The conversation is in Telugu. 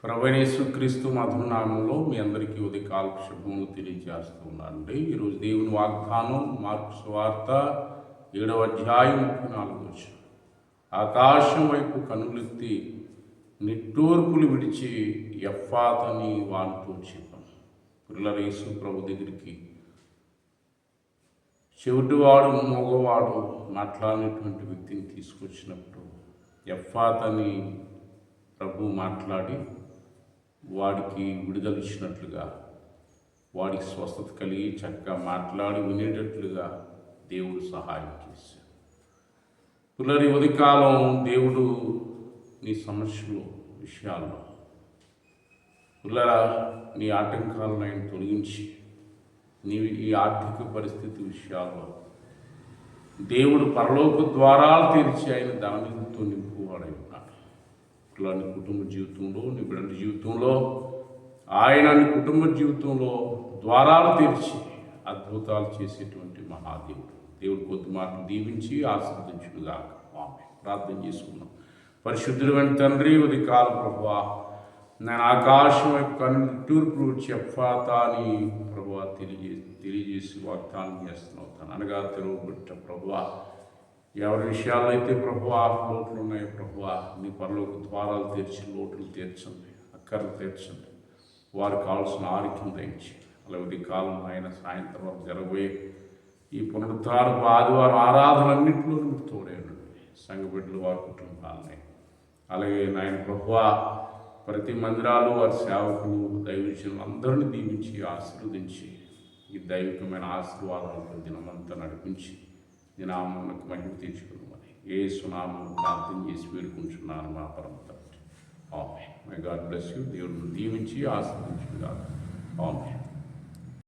ప్రభువైన యేసుక్రీస్తు మధునామంలో మీ అందరికీ ఉదయకాల శుభములు తెలియజేస్తున్నానండి. ఈరోజు దేవుని వాగ్దానం మార్కు సువార్త 7వ అధ్యాయం 34వ వచనం. ఆకాశం వైపు కన్నులెత్తి నిట్టూర్పులు విడిచి ఎఫ్ఫాతని వానితో చెప్పాను. పిల్లల యేసు ప్రభు దగ్గరికి చెవిటివాడు మగవాడు మాట్లాడినటువంటి వ్యక్తిని తీసుకొచ్చినప్పుడు ఎఫ్ఫాతని ప్రభు మాట్లాడి వాడికి విడుదల ఇచ్చినట్లుగా, వాడికి స్వస్థత కలిగి చక్కగా మాట్లాడి వినేటట్లుగా దేవుడు సహాయం చేశాడు. పిల్లలు ఉదయకాలం దేవుడు నీ సమస్యలు విషయాల్లో పిల్లల నీ ఆటంకాలను ఆయన తొలగించి నీవి ఈ ఆర్థిక పరిస్థితి విషయాల్లో దేవుడు పరలోక ద్వారాలు తెరిచి ఆయన ధననిధితో నింపువాడై ఉన్నాడు. పిల్లల నీ కుటుంబ జీవితంలో, నీ బిడ్డల జీవితంలో ఆయన నీ కుటుంబ జీవితంలో ద్వారాలు తెరిచి అద్భుతాలు చేసేటువంటి మహాదేవుడు. దేవుడు కొద్ది మాటలు దీవించి ఆశీర్వదించుడుగా ఆమె ప్రార్థన చేసుకున్నాం. పరిశుద్ధుడైన తండ్రి, ఉదయకాల ప్రభువా, నేను ఆకాశం వైపు కన్నులెత్తి వచ్చి ఎఫ్ఫాతా అని ప్రభువా తెలియజేసి వాగ్దానం చేస్తున్నావు. అనగా తెరవబట్ట ప్రభువా, ఎవరి విషయాల్లో అయితే ప్రభువా లోట్లు ఉన్నాయో ప్రభువా, నీ పరలోక ద్వారాలు తెరిచి లోట్లు తీర్చండి, అక్కర్లు తీర్చండి, వారికి కావాల్సిన ఆరోగ్యం దయచి. అలాగే కాలం ఆయన సాయంత్రం వరకు జరగబోయే ఈ పునరుద్ధారపు ఆదివారం ఆరాధనలన్నింటిలో మీకు తోడేయండి. సంఘ బిడ్డలు వారి కుటుంబాలని, అలాగే నాయన ప్రభువా ప్రతి మందిరాలు వారి సేవకులు దైవజనులు అందరినీ దీవించి ఆశీర్వదించి ఈ దైవికమైన ఆశీర్వాదాలతో దినమంతా నడిపించి దినామకు మహిమ తీర్చుకున్నామని యేసు నామమున ప్రార్థన చేసి వేడుకుంటున్నాను మా పరమ తండ్రి. Amen. May God bless you. దేవుడిని దీవించి ఆశీర్వదించుగాక.